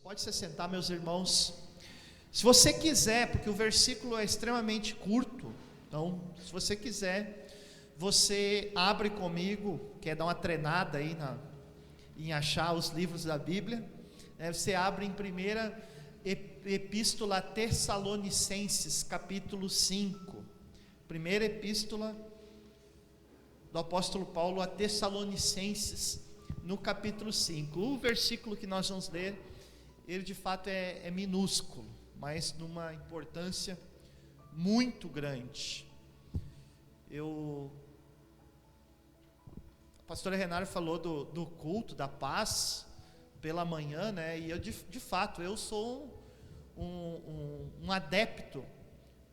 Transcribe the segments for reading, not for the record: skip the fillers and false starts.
Pode se sentar, meus irmãos. Se você quiser, porque o versículo é extremamente curto, então, se você quiser, você abre comigo, quer dar uma treinada aí em achar os livros da Bíblia, né? Você abre em primeira Epístola a Tessalonicenses, capítulo 5. Primeira Epístola do apóstolo Paulo a Tessalonicenses, no capítulo 5. O versículo que nós vamos ler, ele de fato é minúsculo, mas numa importância muito grande. A pastora Renata falou do culto da paz pela manhã, né? E eu de fato, eu sou um adepto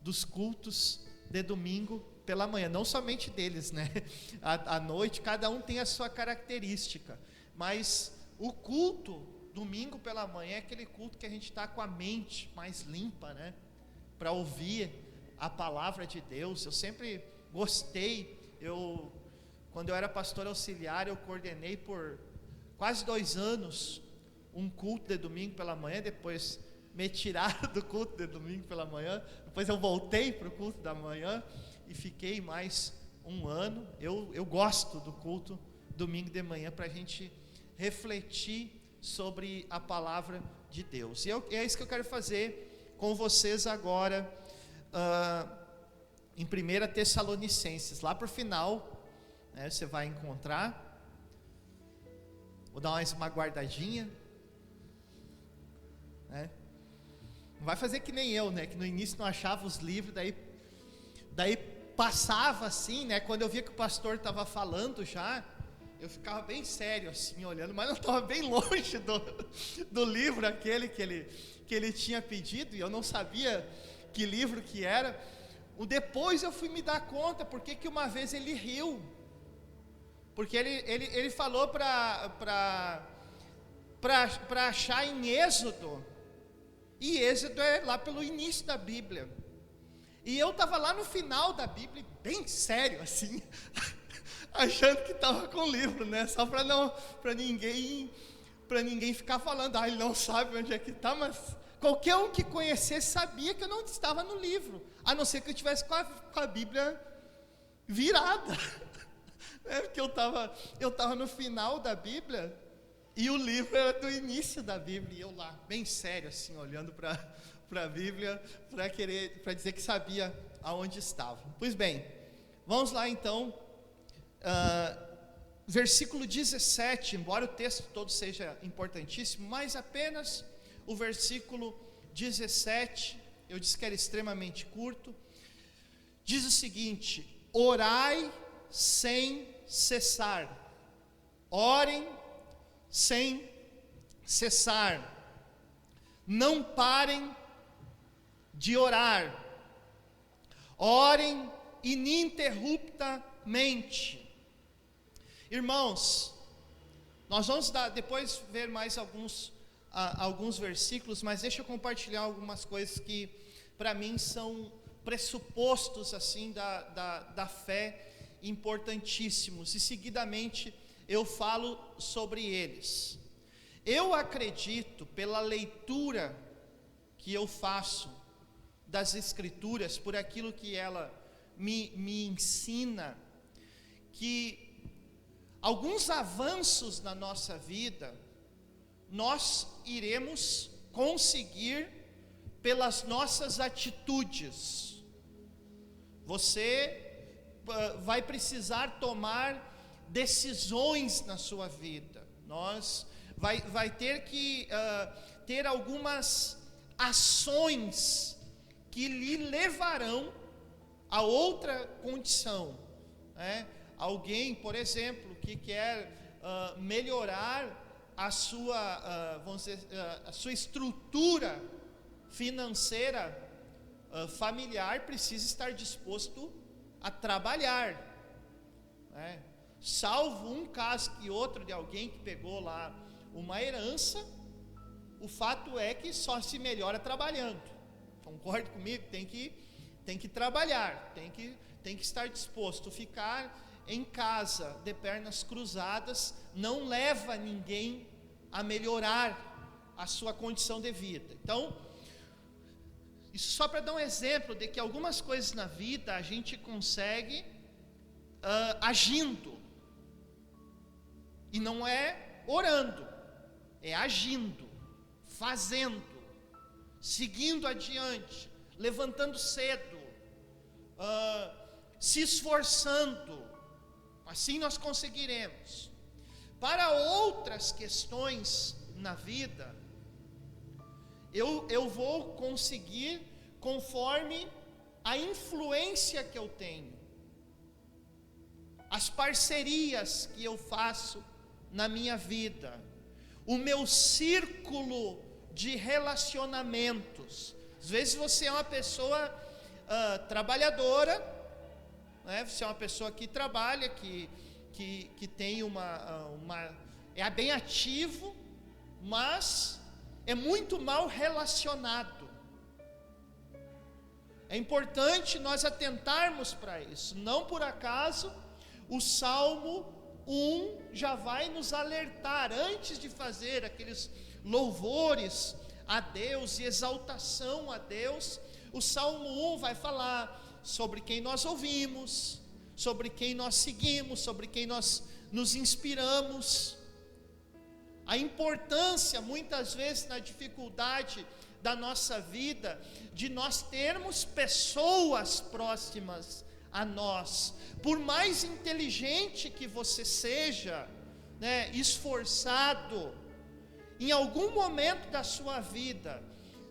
dos cultos de domingo pela manhã, não somente deles, né? À noite, cada um tem a sua característica, mas o culto domingo pela manhã é aquele culto que a gente está com a mente mais limpa, né? Para ouvir a palavra de Deus. Eu sempre gostei. Quando eu era pastor auxiliar, eu coordenei por quase 2 anos um culto de domingo pela manhã. Depois me tiraram do culto de domingo pela manhã. Depois eu voltei para o culto da manhã e fiquei mais 1 ano. Eu gosto do culto domingo de manhã para a gente refletir sobre a palavra de Deus. E é isso que eu quero fazer com vocês agora, em 1 Tessalonicenses, lá para o final, né, você vai encontrar. Vou dar uma guardadinha, né? Não vai fazer que nem eu, né, que no início não achava os livros, daí passava assim, né, quando eu via que o pastor estava falando já, eu ficava bem sério assim, olhando, mas eu estava bem longe do livro aquele que ele tinha pedido, e eu não sabia que livro que era. Depois eu fui me dar conta, porque que uma vez ele riu, porque ele falou para achar em Êxodo, e Êxodo é lá pelo início da Bíblia, e eu estava lá no final da Bíblia, bem sério assim, achando que estava com o livro, né? Só para ninguém ficar falando, ele não sabe onde é que está, mas qualquer um que conhecesse sabia que eu não estava no livro, a não ser que eu estivesse com a Bíblia virada, né? Porque eu estava no final da Bíblia, e o livro era do início da Bíblia, e eu lá, bem sério assim, olhando para a Bíblia, para dizer que sabia aonde estava. Pois bem, vamos lá então. Versículo 17, embora o texto todo seja importantíssimo, mas apenas o versículo 17, eu disse que era extremamente curto, diz o seguinte: orai sem cessar, orem sem cessar, não parem de orar, orem ininterruptamente. Irmãos, nós vamos depois ver mais alguns versículos, mas deixa eu compartilhar algumas coisas que para mim são pressupostos assim da fé importantíssimos, e seguidamente eu falo sobre eles. Eu acredito, pela leitura que eu faço das Escrituras, por aquilo que ela me ensina, que alguns avanços na nossa vida nós iremos conseguir pelas nossas atitudes. Você vai precisar tomar decisões na sua vida. Vai ter que ter algumas ações que lhe levarão a outra condição, né? Alguém, por exemplo, que quer melhorar a sua estrutura financeira familiar, precisa estar disposto a trabalhar, né? Salvo um caso que outro de alguém que pegou lá uma herança, o fato é que só se melhora trabalhando. Concorde comigo? Tem que trabalhar, tem que estar disposto. Ficar em casa de pernas cruzadas não leva ninguém a melhorar a sua condição de vida. Então, isso só para dar um exemplo de que algumas coisas na vida a gente consegue agindo, e não é orando, é agindo, fazendo, seguindo adiante, levantando cedo, se esforçando. Assim nós conseguiremos. Para outras questões na vida, eu vou conseguir conforme a influência que eu tenho, as parcerias que eu faço na minha vida, o meu círculo de relacionamentos. Às vezes você é uma pessoa trabalhadora, né? Você é uma pessoa que trabalha, que tem é bem ativo, mas é muito mal relacionado. É importante nós atentarmos para isso. Não por acaso o Salmo 1 já vai nos alertar, antes de fazer aqueles louvores a Deus e exaltação a Deus, o Salmo 1 vai falar sobre quem nós ouvimos, sobre quem nós seguimos, sobre quem nós nos inspiramos. A importância, muitas vezes, na dificuldade da nossa vida, de nós termos pessoas próximas a nós. Por mais inteligente que você seja, né, esforçado, em algum momento da sua vida,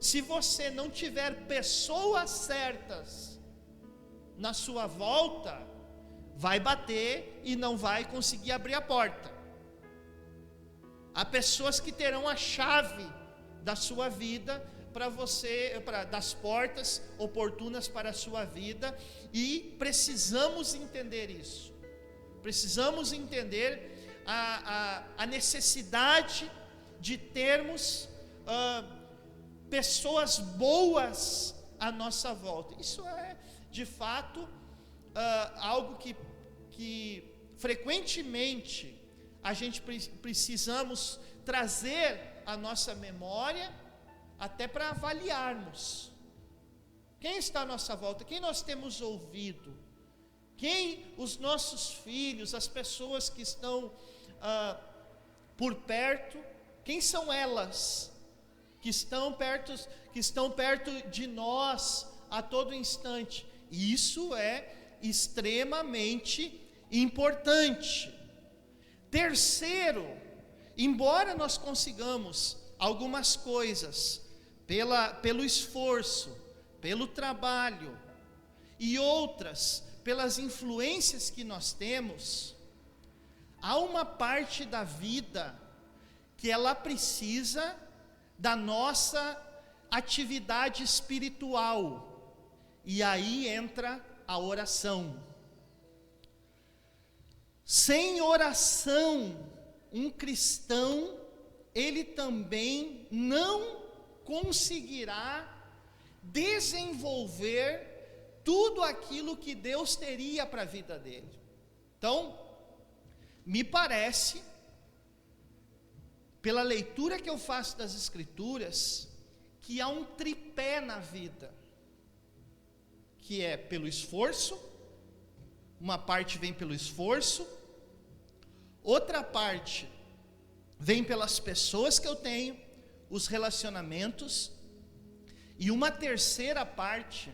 se você não tiver pessoas certas na sua volta, vai bater e não vai conseguir abrir a porta. Há pessoas que terão a chave da sua vida para você, das portas oportunas para a sua vida, e precisamos entender isso. Precisamos entender a necessidade de termos pessoas boas à nossa volta. Isso é, de fato, algo que frequentemente a gente precisamos trazer à nossa memória, até para avaliarmos quem está à nossa volta, quem nós temos ouvido, quem os nossos filhos, as pessoas que estão por perto, quem são elas que estão perto de nós a todo instante. Isso é extremamente importante. Terceiro, embora nós consigamos algumas coisas pelo esforço, pelo trabalho, e outras pelas influências que nós temos, há uma parte da vida que ela precisa da nossa atividade espiritual, e aí entra a oração. Sem oração, um cristão, ele também não conseguirá desenvolver tudo aquilo que Deus teria para a vida dele. Então, me parece, pela leitura que eu faço das Escrituras, que há um tripé na vida, que é pelo esforço. Uma parte vem pelo esforço, outra parte vem pelas pessoas que eu tenho, os relacionamentos, e uma terceira parte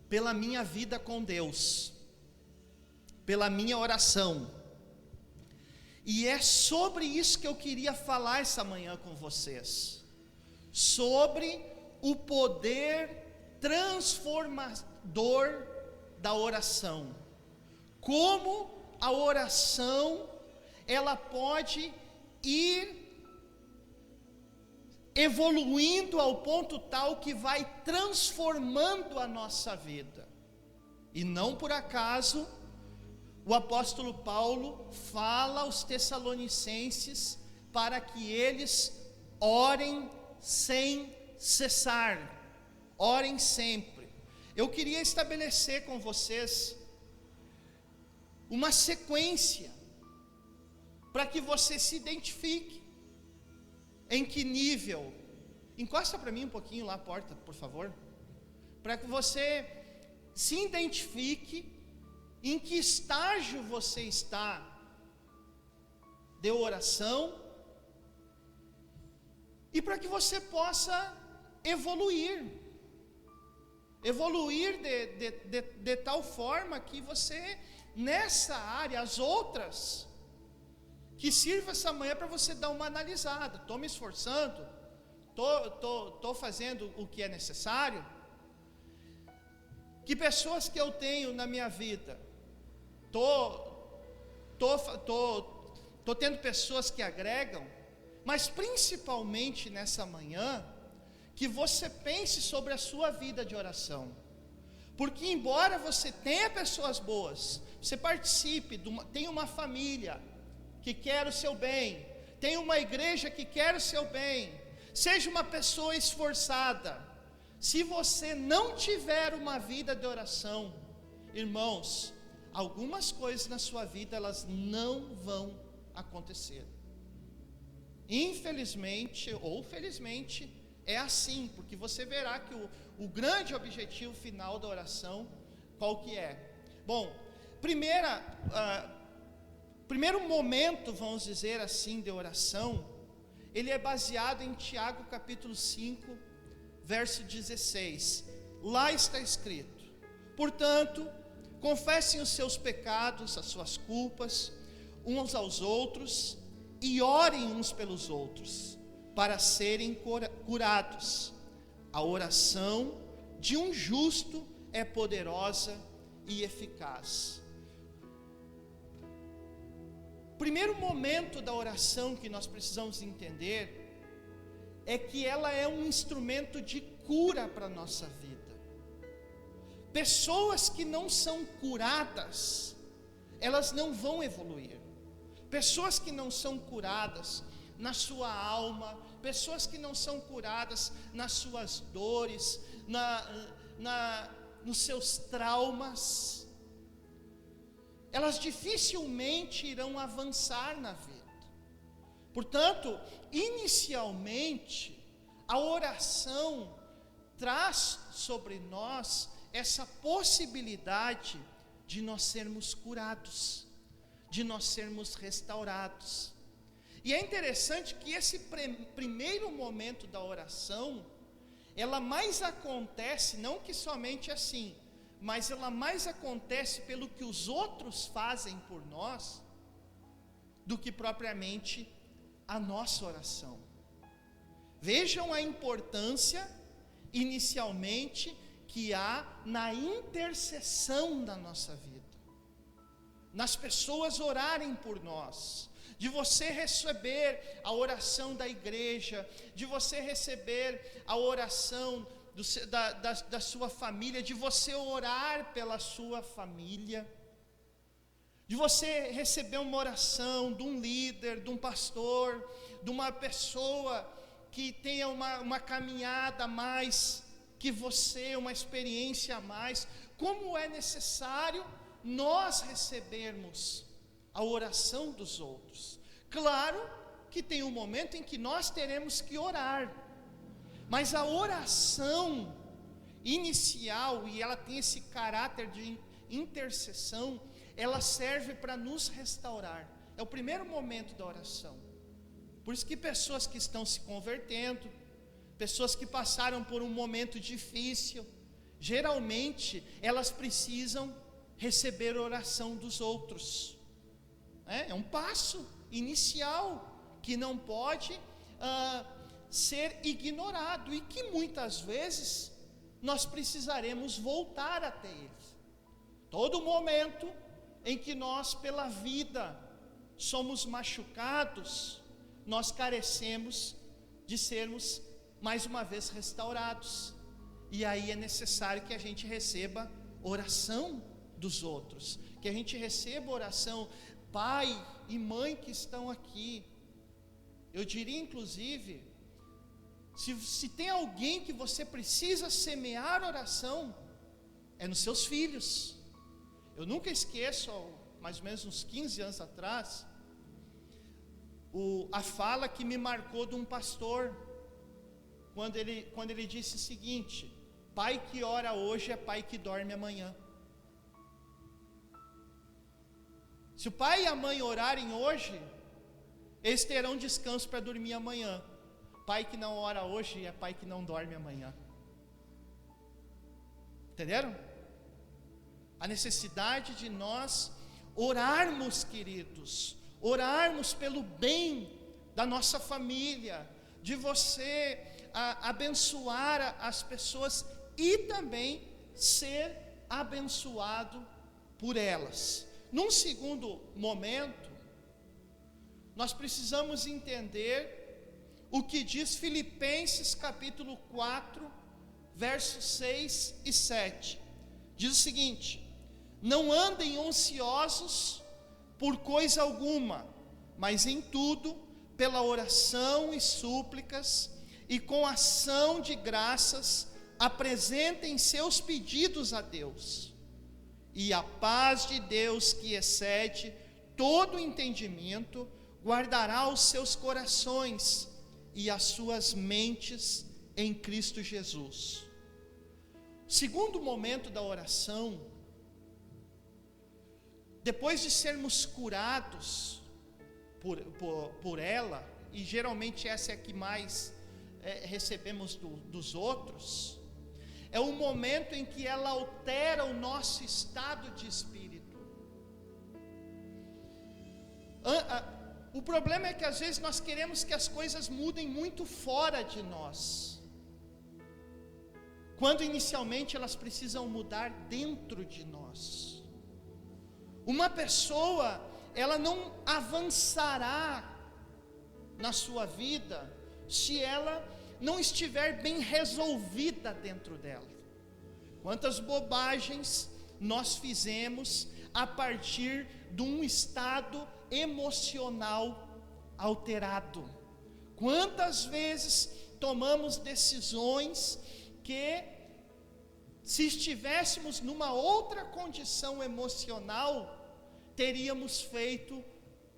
pela minha vida com Deus, pela minha oração. E é sobre isso que eu queria falar essa manhã com vocês, sobre o poder transformador da oração. Como a oração, ela pode ir evoluindo ao ponto tal que vai transformando a nossa vida. E não por acaso o apóstolo Paulo fala aos Tessalonicenses para que eles orem sem cessar, orem sempre. Eu queria estabelecer com vocês uma sequência para que você se identifique. em que nível? Encosta para mim um pouquinho lá a porta, por favor, para que você se identifique em que estágio você está de oração, e para que você possa evoluir de tal forma que você, nessa área, as outras, que sirva essa manhã para você dar uma analisada. Estou me esforçando, estou fazendo o que é necessário. Que pessoas que eu tenho na minha vida, estou tendo pessoas que agregam, mas principalmente nessa manhã, que você pense sobre a sua vida de oração, porque embora você tenha pessoas boas, você participe, tem uma família que quer o seu bem, tem uma igreja que quer o seu bem, seja uma pessoa esforçada, se você não tiver uma vida de oração, irmãos, algumas coisas na sua vida, elas não vão acontecer. Infelizmente ou felizmente é assim, porque você verá que o grande objetivo final da oração, qual que é? Bom, primeiro momento, vamos dizer assim, de oração, ele é baseado em Tiago capítulo 5, verso 16. Lá está escrito: portanto, confessem os seus pecados, as suas culpas, uns aos outros, e orem uns pelos outros, para serem curados. A oração de um justo é poderosa e eficaz. Primeiro momento da oração que nós precisamos entender é que ela é um instrumento de cura para a nossa vida. Pessoas que não são curadas, elas não vão evoluir. Pessoas que não são curadas na sua alma, pessoas que não são curadas nas suas dores, nos seus traumas, elas dificilmente irão avançar na vida. Portanto, inicialmente, a oração traz sobre nós essa possibilidade de nós sermos curados, de nós sermos restaurados. E é interessante que esse primeiro momento da oração, ela mais acontece, não que somente assim, mas ela mais acontece pelo que os outros fazem por nós, do que propriamente a nossa oração. Vejam a importância, inicialmente, que há na intercessão da nossa vida, nas pessoas orarem por nós, de você receber a oração da igreja, de você receber a oração da sua família, de você orar pela sua família, de você receber uma oração de um líder, de um pastor, de uma pessoa que tenha uma caminhada a mais que você, uma experiência a mais. Como é necessário nós recebermos a oração dos outros. Claro que tem um momento em que nós teremos que orar, mas a oração inicial, e ela tem esse caráter de intercessão, ela serve para nos restaurar. É o primeiro momento da oração. Por isso que pessoas que estão se convertendo, pessoas que passaram por um momento difícil, geralmente elas precisam receber a oração dos outros. É um passo inicial que não pode ser ignorado, e que muitas vezes nós precisaremos voltar até ele. Todo momento em que nós pela vida somos machucados, nós carecemos de sermos mais uma vez restaurados, e aí é necessário que a gente receba oração dos outros, que a gente receba oração. Pai e mãe que estão aqui, eu diria inclusive, se tem alguém que você precisa semear oração, é nos seus filhos. Eu nunca esqueço, mais ou menos uns 15 anos atrás, a fala que me marcou de um pastor, quando ele disse o seguinte: pai que ora hoje é pai que dorme amanhã. Se o pai e a mãe orarem hoje, eles terão descanso para dormir amanhã. Pai que não ora hoje é pai que não dorme amanhã. Entenderam? A necessidade de nós orarmos, queridos, orarmos pelo bem da nossa família, de você abençoar as pessoas e também ser abençoado por elas. Num segundo momento, nós precisamos entender o que diz Filipenses capítulo 4, versos 6 e 7. Diz o seguinte: não andem ansiosos por coisa alguma, mas em tudo, pela oração e súplicas, e com ação de graças, apresentem seus pedidos a Deus. E a paz de Deus, que excede todo entendimento, guardará os seus corações e as suas mentes em Cristo Jesus. Segundo momento da oração, depois de sermos curados por ela, e geralmente essa é a que mais recebemos dos outros, é o momento em que ela altera o nosso estado de espírito. O problema é que às vezes nós queremos que as coisas mudem muito fora de nós, quando inicialmente elas precisam mudar dentro de nós. Uma pessoa, ela não avançará na sua vida se ela não estiver bem resolvida dentro dela. Quantas bobagens nós fizemos a partir de um estado emocional alterado. Quantas vezes tomamos decisões que, se estivéssemos numa outra condição emocional, teríamos feito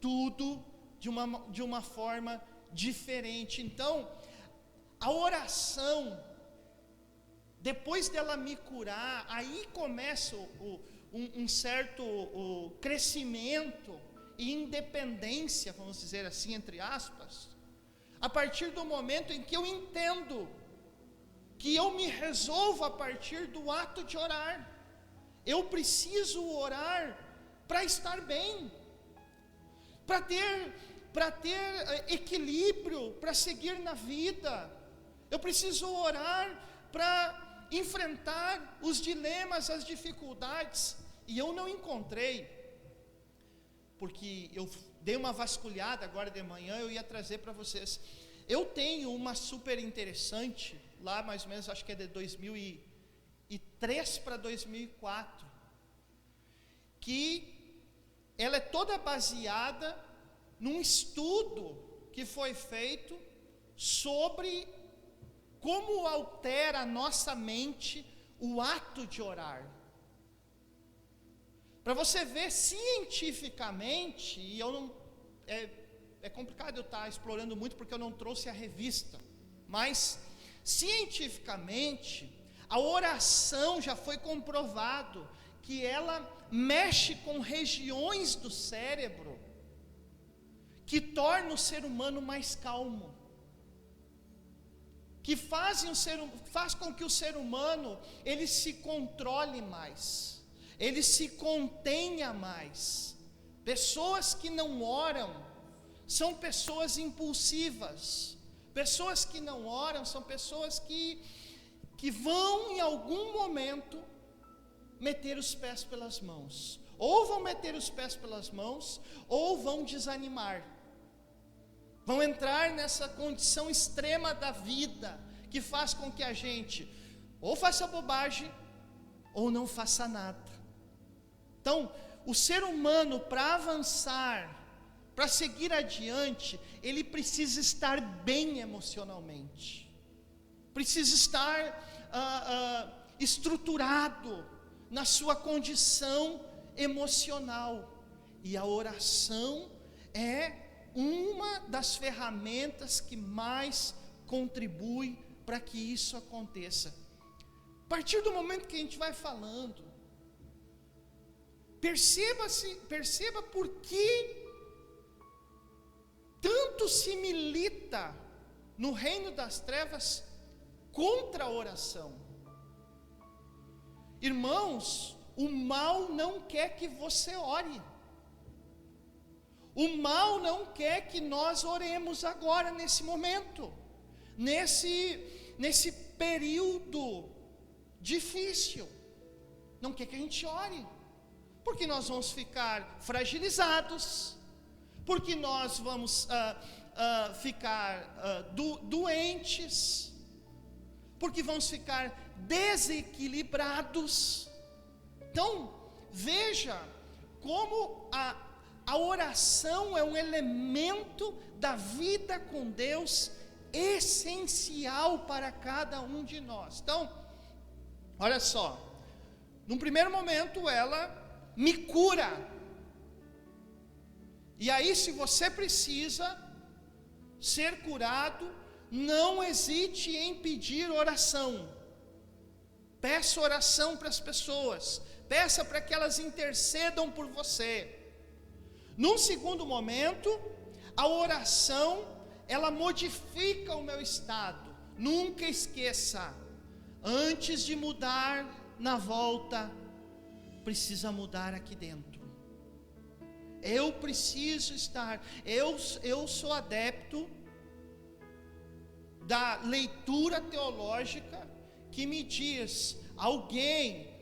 tudo de uma forma diferente. Então, a oração, depois dela me curar, aí começa um certo crescimento e independência, vamos dizer assim, entre aspas, a partir do momento em que eu entendo que eu me resolvo a partir do ato de orar. Eu preciso orar para estar bem, para ter equilíbrio, para seguir na vida. Eu preciso orar para enfrentar os dilemas, as dificuldades. E eu não encontrei, porque eu dei uma vasculhada agora de manhã, eu ia trazer para vocês. Eu tenho uma super interessante, lá mais ou menos, acho que é de 2003 para 2004, que ela é toda baseada num estudo que foi feito sobre como altera a nossa mente o ato de orar. Para você ver cientificamente, e eu não, é complicado eu estar explorando muito porque eu não trouxe a revista, mas cientificamente a oração já foi comprovado que ela mexe com regiões do cérebro que tornam o ser humano mais calmo, que faz com que o ser humano ele se controle mais, ele se contenha mais. Pessoas que não oram são pessoas impulsivas. Pessoas que não oram são pessoas que vão em algum momento meter os pés pelas mãos, ou vão meter os pés pelas mãos, ou vão desanimar, vão entrar nessa condição extrema da vida, que faz com que a gente ou faça bobagem, ou não faça nada. Então, o ser humano, para avançar, para seguir adiante, ele precisa estar bem emocionalmente, precisa estar estruturado na sua condição emocional, e a oração é uma das ferramentas que mais contribui para que isso aconteça. A partir do momento que a gente vai falando, perceba por que tanto se milita no reino das trevas contra a oração. Irmãos, o mal não quer que você ore. O mal não quer que nós oremos agora, nesse momento, nesse período difícil. Não quer que a gente ore, porque nós vamos ficar fragilizados, porque nós vamos ficar doentes, porque vamos ficar desequilibrados. Então, veja como a oração é um elemento da vida com Deus essencial para cada um de nós. Então, olha só, num primeiro momento ela me cura. E aí, se você precisa ser curado, não hesite em pedir oração. Peça oração para as pessoas, peça para que elas intercedam por você. Num segundo momento, a oração, ela modifica o meu estado. Nunca esqueça, antes de mudar na volta, precisa mudar aqui dentro. Eu preciso estar, eu sou adepto da leitura teológica que me diz, alguém,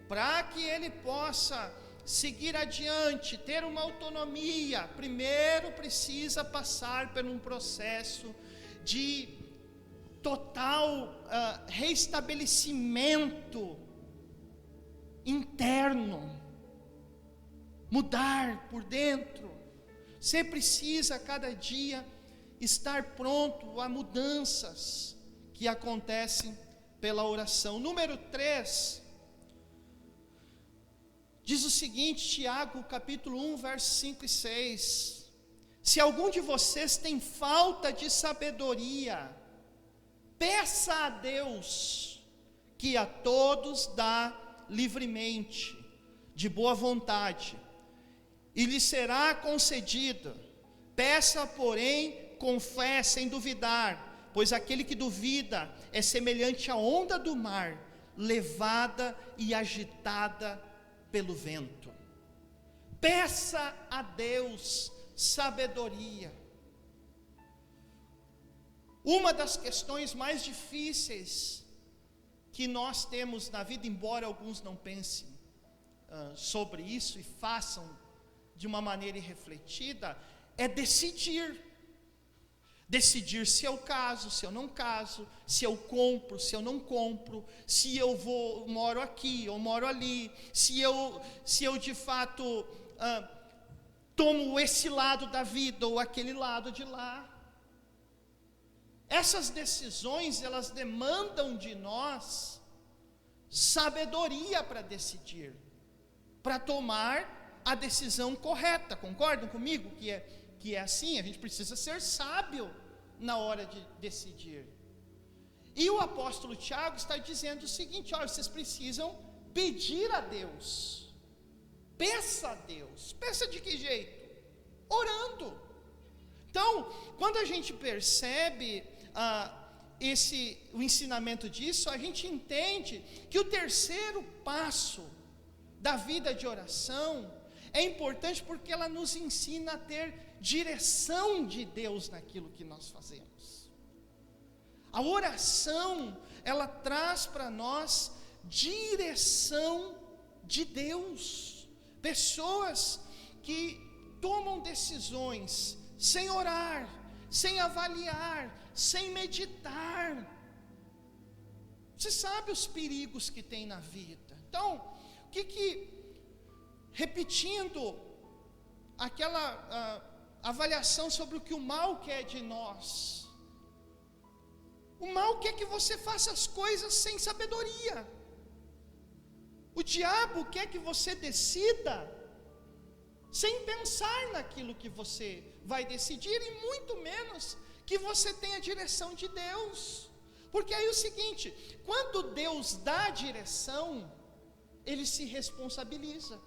para que ele possa seguir adiante, ter uma autonomia, primeiro precisa passar por um processo de total restabelecimento interno, mudar por dentro. Você precisa cada dia estar pronto a mudanças que acontecem pela oração. Número 3, diz o seguinte, Tiago capítulo 1, versos 5 e 6, se algum de vocês tem falta de sabedoria, peça a Deus, que a todos dá livremente, de boa vontade, e lhe será concedido. Peça, porém, com fé, sem duvidar, pois aquele que duvida é semelhante à onda do mar, levada e agitada pelo vento. Peça a Deus sabedoria. Uma das questões mais difíceis que nós temos na vida, embora alguns não pensem sobre isso e façam de uma maneira irrefletida, é decidir se eu caso, se eu não caso, se eu compro, se eu não compro, se eu moro aqui ou moro ali, se eu de fato tomo esse lado da vida ou aquele lado de lá. Essas decisões, elas demandam de nós sabedoria para decidir, para tomar a decisão correta. Concordam comigo que é assim? A gente precisa ser sábio na hora de decidir. E o apóstolo Tiago está dizendo o seguinte: olha, vocês precisam pedir a Deus. Peça a Deus. Peça de que jeito? Orando. Então, quando a gente percebe o ensinamento disso, a gente entende que o terceiro passo da vida de oração é importante, porque ela nos ensina a ter direção de Deus naquilo que nós fazemos. A oração, ela traz para nós direção de Deus. Pessoas que tomam decisões sem orar, sem avaliar, sem meditar. Você sabe os perigos que tem na vida. Então, repetindo aquela avaliação sobre o que o mal quer de nós. O mal quer que você faça as coisas sem sabedoria. O diabo quer que você decida sem pensar naquilo que você vai decidir, e muito menos que você tenha direção de Deus. Porque aí é o seguinte, quando Deus dá direção, Ele se responsabiliza.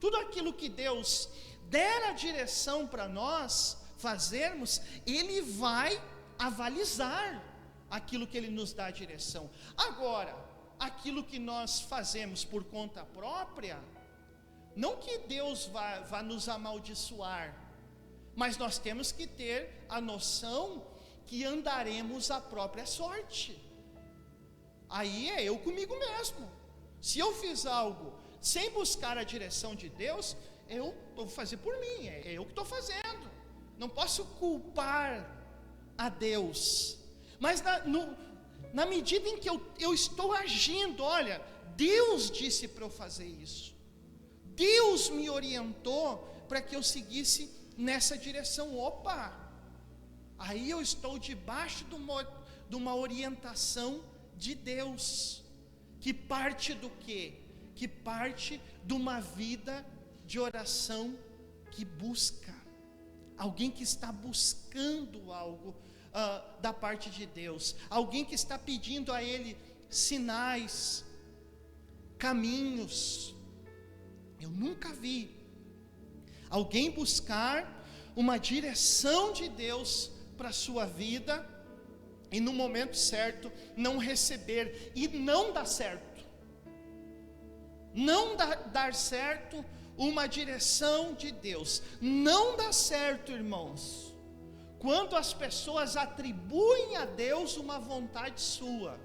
Tudo aquilo que Deus der a direção para nós fazermos, Ele vai avalizar aquilo que Ele nos dá a direção. Agora, aquilo que nós fazemos por conta própria, não que Deus vá nos amaldiçoar, mas nós temos que ter a noção que andaremos à própria sorte. Aí é eu comigo mesmo. Se eu fiz algo sem buscar a direção de Deus, eu vou fazer por mim, é eu que estou fazendo. Não posso culpar a Deus. Mas na medida em que eu estou agindo, olha, Deus disse para eu fazer isso. Deus me orientou para que eu seguisse nessa direção. Opa! Aí eu estou debaixo de uma orientação de Deus, que parte do quê? Que parte de uma vida de oração que busca, alguém que está buscando algo da parte de Deus, alguém que está pedindo a Ele sinais, caminhos. Eu nunca vi alguém buscar uma direção de Deus para a sua vida e no momento certo não receber e não dar certo. Não dar certo uma direção de Deus. Não dá certo, irmãos, quando as pessoas atribuem a Deus uma vontade sua.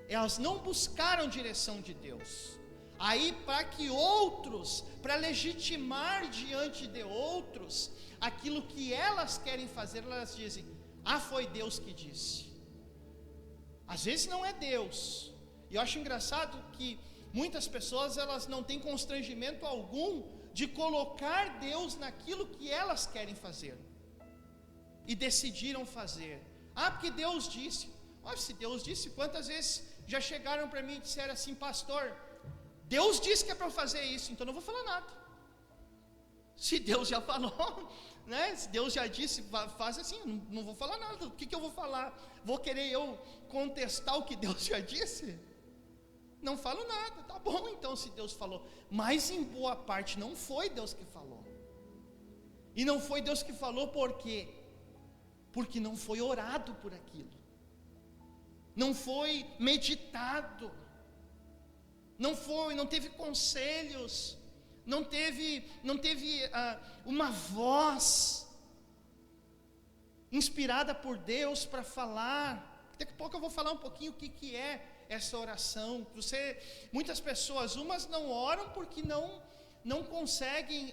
Elas não buscaram direção de Deus. Aí, para que outros, para legitimar diante de outros aquilo que elas querem fazer, elas dizem: ah, foi Deus que disse. Às vezes não é Deus. E eu acho engraçado que muitas pessoas, elas não têm constrangimento algum de colocar Deus naquilo que elas querem fazer e decidiram fazer. Ah, porque Deus disse. Olha, se Deus disse, quantas vezes já chegaram para mim e disseram assim: pastor, Deus disse que é para eu fazer isso, então não vou falar nada. Se Deus já falou, né? Se Deus já disse, faz assim, não vou falar nada. O que eu vou falar? Vou querer eu contestar o que Deus já disse? Não falo nada. Tá bom, então, se Deus falou. Mas em boa parte não foi Deus que falou. E não foi Deus que falou por quê? Porque não foi orado por aquilo, não foi meditado, não teve conselhos, não teve uma voz inspirada por Deus para falar. Daqui a pouco eu vou falar um pouquinho o que é essa oração. Muitas pessoas, umas não oram porque não conseguem,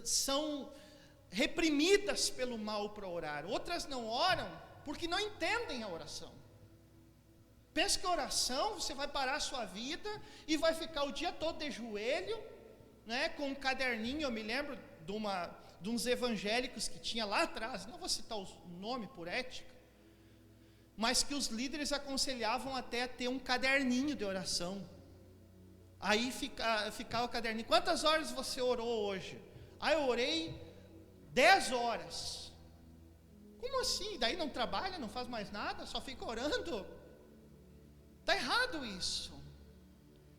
são reprimidas pelo mal para orar. Outras não oram porque não entendem a oração. Pensa que a oração, você vai parar a sua vida e vai ficar o dia todo de joelho, né, com um caderninho. Eu me lembro de uns evangélicos que tinha lá atrás, não vou citar o nome por ética, mas que os líderes aconselhavam até a ter um caderninho de oração. Aí ficava o caderninho: quantas horas você orou hoje? Ah, eu orei 10 horas. Como assim? Daí não trabalha, não faz mais nada, só fica orando? Está errado isso.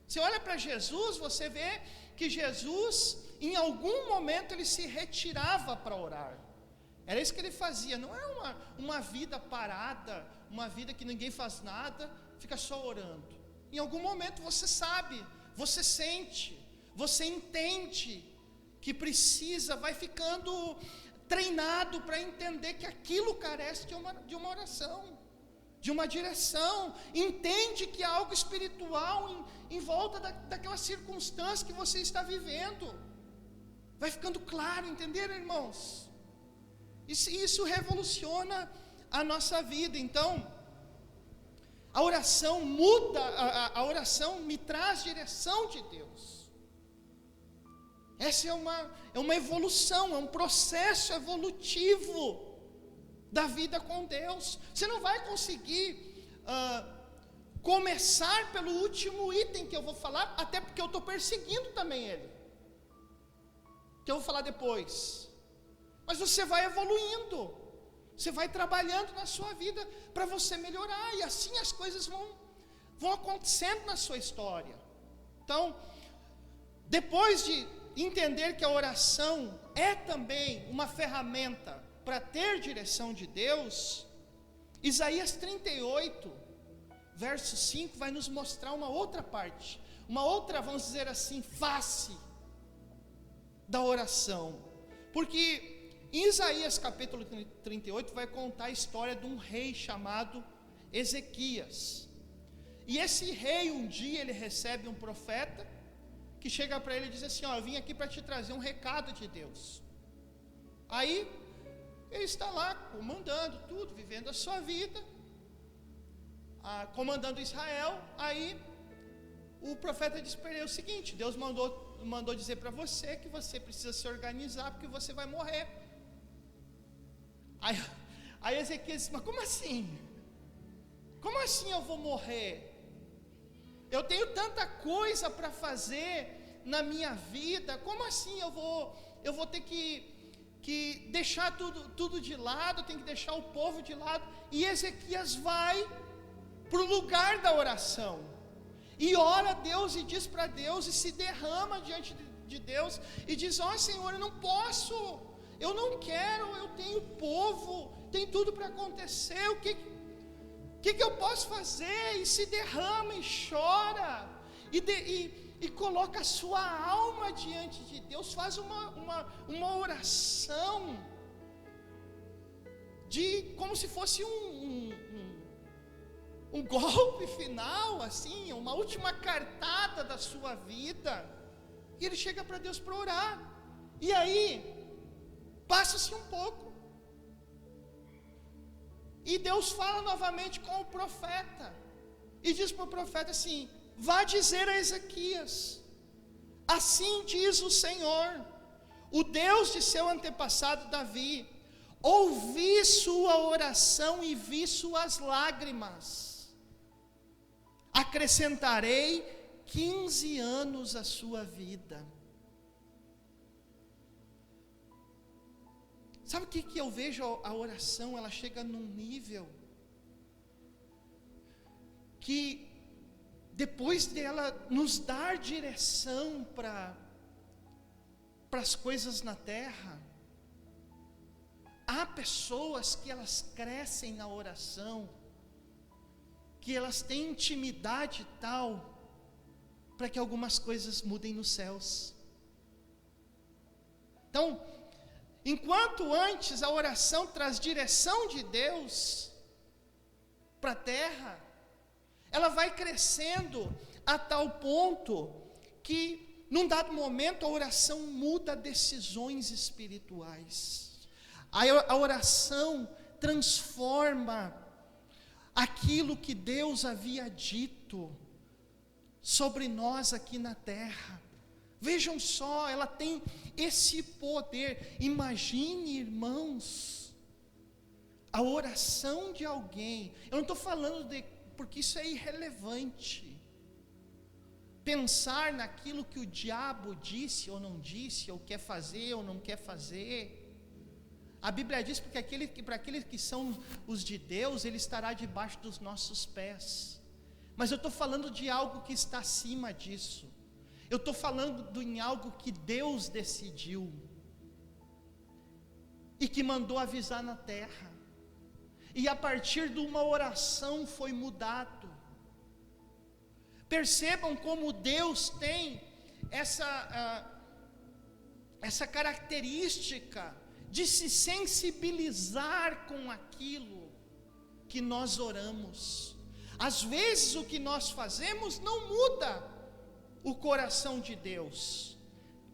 Você olha para Jesus, você vê que Jesus, em algum momento, ele se retirava para orar. Era isso que ele fazia. Não é uma vida parada, uma vida que ninguém faz nada, fica só orando. Em algum momento você sabe, você sente, você entende que precisa, vai ficando treinado para entender que aquilo carece de uma oração, de uma direção. Entende que há algo espiritual em volta daquela circunstância que você está vivendo. Vai ficando claro, entenderam, irmãos? Isso revoluciona a nossa vida. Então, a oração muda, a oração me traz direção de Deus. Essa é uma evolução, é um processo evolutivo da vida com Deus. Você não vai conseguir começar pelo último item que eu vou falar, até porque eu estou perseguindo também ele. que eu vou falar depois. Mas você vai evoluindo, você vai trabalhando na sua vida para você melhorar, e assim as coisas vão acontecendo na sua história. Então, depois de entender que a oração é também uma ferramenta para ter direção de Deus, Isaías 38, verso 5, vai nos mostrar uma outra parte, uma outra, vamos dizer assim, face da oração. Porque em Isaías capítulo 38 vai contar a história de um rei chamado Ezequias. E esse rei, um dia, ele recebe um profeta, que chega para ele e diz assim: ó, eu vim aqui para te trazer um recado de Deus. Aí, ele está lá, comandando tudo, vivendo a sua vida, comandando Israel. Aí, o profeta diz para ele o seguinte: Deus mandou dizer para você que você precisa se organizar, porque você vai morrer. Aí Ezequias disse: mas como assim? Como assim eu vou morrer? Eu tenho tanta coisa para fazer na minha vida, como assim eu vou ter que deixar tudo de lado, tenho que deixar o povo de lado? E Ezequias vai para o lugar da oração, e ora a Deus, e diz para Deus, e se derrama diante de Deus, e diz: ó Senhor, eu não posso, eu não quero, eu tenho povo, tem tudo para acontecer, o que eu posso fazer? E se derrama e chora, e coloca a sua alma diante de Deus, faz uma oração, como se fosse um golpe final, assim, uma última cartada da sua vida. E ele chega para Deus para orar, e aí passa-se um pouco, e Deus fala novamente com o profeta, e diz para o profeta assim: vá dizer a Ezequias, assim diz o Senhor, o Deus de seu antepassado Davi: ouvi sua oração e vi suas lágrimas, acrescentarei 15 anos à sua vida. Sabe o que eu vejo? A oração, ela chega num nível que, depois dela nos dar direção para as coisas na terra, há pessoas que elas crescem na oração, que elas têm intimidade tal, para que algumas coisas mudem nos céus. Então, enquanto antes a oração traz direção de Deus para a terra, ela vai crescendo a tal ponto que, num dado momento, a oração muda decisões espirituais. A oração transforma aquilo que Deus havia dito sobre nós aqui na terra. Vejam só, ela tem esse poder. Imagine, irmãos, a oração de alguém. Eu não estou falando porque isso é irrelevante. Pensar naquilo que o diabo disse ou não disse, ou quer fazer ou não quer fazer. A Bíblia diz que para aqueles que são os de Deus, Ele estará debaixo dos nossos pés. Mas eu estou falando de algo que está acima disso. Eu estou falando em algo que Deus decidiu e que mandou avisar na terra, e a partir de uma oração foi mudado. Percebam como Deus tem essa característica de se sensibilizar com aquilo que nós oramos. Às vezes o que nós fazemos não muda o coração de Deus,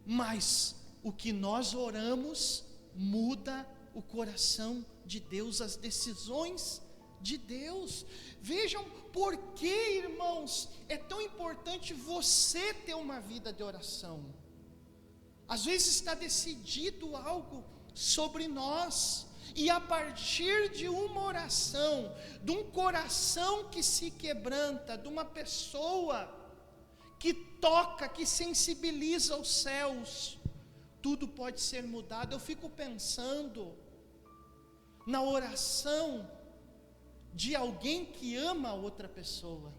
mas o que nós oramos muda o coração de Deus, as decisões de Deus. Vejam por que, irmãos, é tão importante você ter uma vida de oração. Às vezes está decidido algo sobre nós, e a partir de uma oração, de um coração que se quebranta, de uma pessoa que toca, que sensibiliza os céus, tudo pode ser mudado. Eu fico pensando na oração de alguém que ama outra pessoa,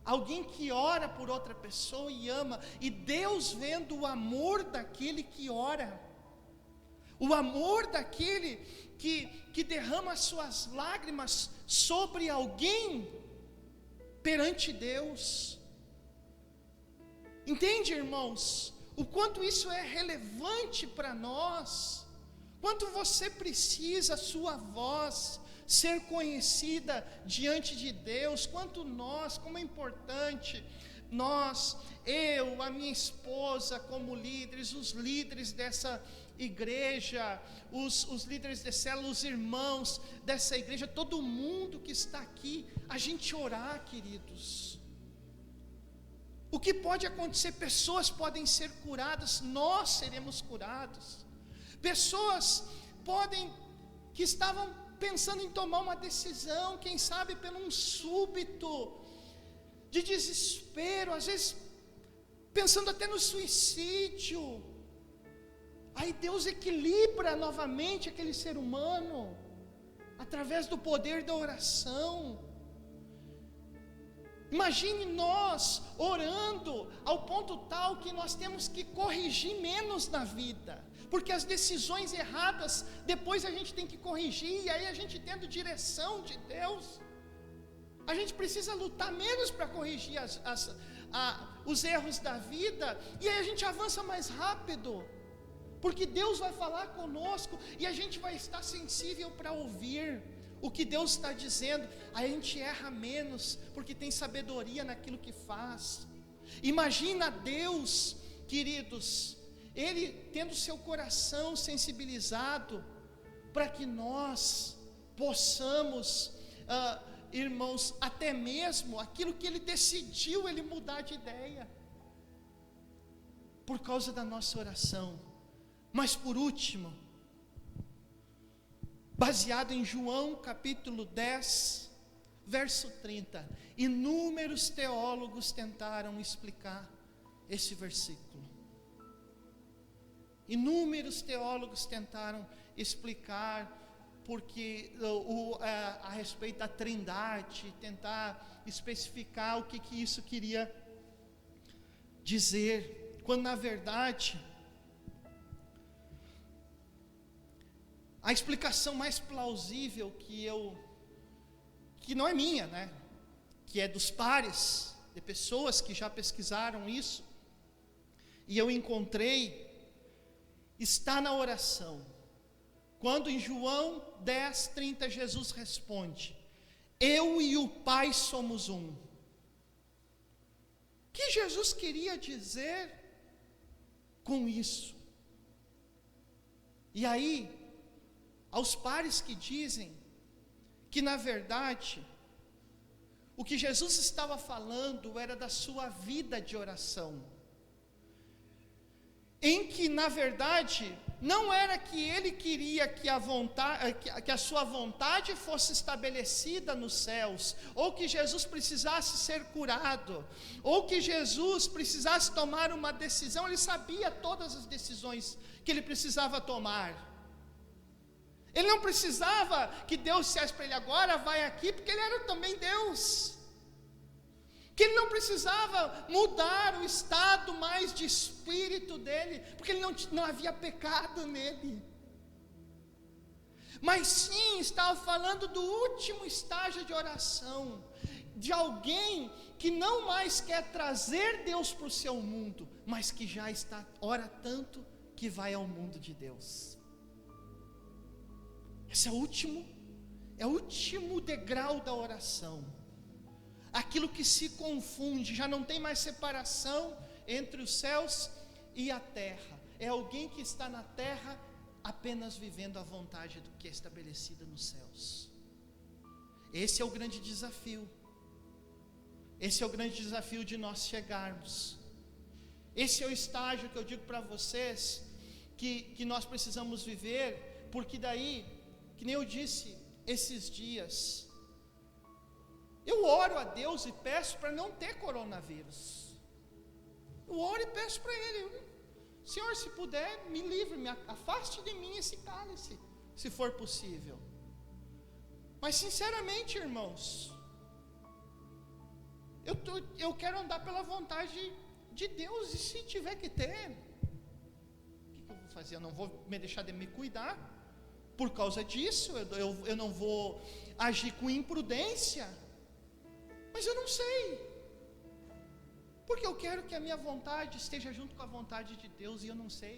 alguém que ora por outra pessoa e ama, e Deus vendo o amor daquele que ora, o amor daquele que derrama as suas lágrimas sobre alguém perante Deus. Entende, irmãos, o quanto isso é relevante para nós, quanto você precisa a sua voz ser conhecida diante de Deus, quanto nós, como é importante, nós, eu, a minha esposa como líderes, os líderes dessa igreja, os líderes de célula, os irmãos dessa igreja, todo mundo que está aqui, a gente orar, queridos. O que pode acontecer? Pessoas podem ser curadas, nós seremos curados. Pessoas que estavam pensando em tomar uma decisão, quem sabe por um súbito de desespero, às vezes pensando até no suicídio. Aí Deus equilibra novamente aquele ser humano através do poder da oração. Imagine nós orando ao ponto tal que nós temos que corrigir menos na vida, porque as decisões erradas depois a gente tem que corrigir, e aí a gente tendo direção de Deus, a gente precisa lutar menos para corrigir os erros da vida, e aí a gente avança mais rápido, porque Deus vai falar conosco e a gente vai estar sensível para ouvir o que Deus está dizendo. Aí a gente erra menos, porque tem sabedoria naquilo que faz. Imagina Deus, queridos, Ele tendo seu coração sensibilizado, para que nós possamos, irmãos, até mesmo aquilo que Ele decidiu, Ele mudar de ideia, por causa da nossa oração. Mas por último, baseado em João capítulo 10, verso 30, inúmeros teólogos tentaram explicar esse versículo. Inúmeros teólogos tentaram explicar porque a respeito da trindade, tentar especificar o que isso queria dizer, quando na verdade a explicação mais plausível que não é minha, né? Que é dos pares, de pessoas que já pesquisaram isso, e eu encontrei, está na oração. Quando em João 10, 30, Jesus responde: eu e o Pai somos um. O que Jesus queria dizer com isso? E aí, aos pares que dizem que na verdade o que Jesus estava falando era da sua vida de oração, em que na verdade não era que ele queria que a sua vontade fosse estabelecida nos céus, ou que Jesus precisasse ser curado, ou que Jesus precisasse tomar uma decisão. Ele sabia todas as decisões que ele precisava tomar. Ele não precisava que Deus dissesse para ele: agora vai aqui, porque ele era também Deus. Que ele não precisava mudar o estado mais de espírito dele, porque ele não havia pecado nele. Mas sim, estava falando do último estágio de oração, de alguém que não mais quer trazer Deus para o seu mundo, mas que já ora tanto que vai ao mundo de Deus. Esse é o último degrau da oração. Aquilo que se confunde, já não tem mais separação entre os céus e a terra. É alguém que está na terra apenas vivendo a vontade do que é estabelecida nos céus. Esse é o grande desafio. Esse é o grande desafio de nós chegarmos. Esse é o estágio que eu digo para vocês que nós precisamos viver, porque daí, que nem eu disse esses dias, eu oro a Deus e peço para não ter coronavírus. Eu oro e peço para Ele: Senhor, se puder, me livre, afaste de mim esse cálice, se for possível. Mas sinceramente, irmãos, eu quero andar pela vontade de Deus, e se tiver que ter, o que eu vou fazer? Eu não vou me deixar de me cuidar por causa disso, eu não vou agir com imprudência, mas eu não sei, porque eu quero que a minha vontade esteja junto com a vontade de Deus, e eu não sei.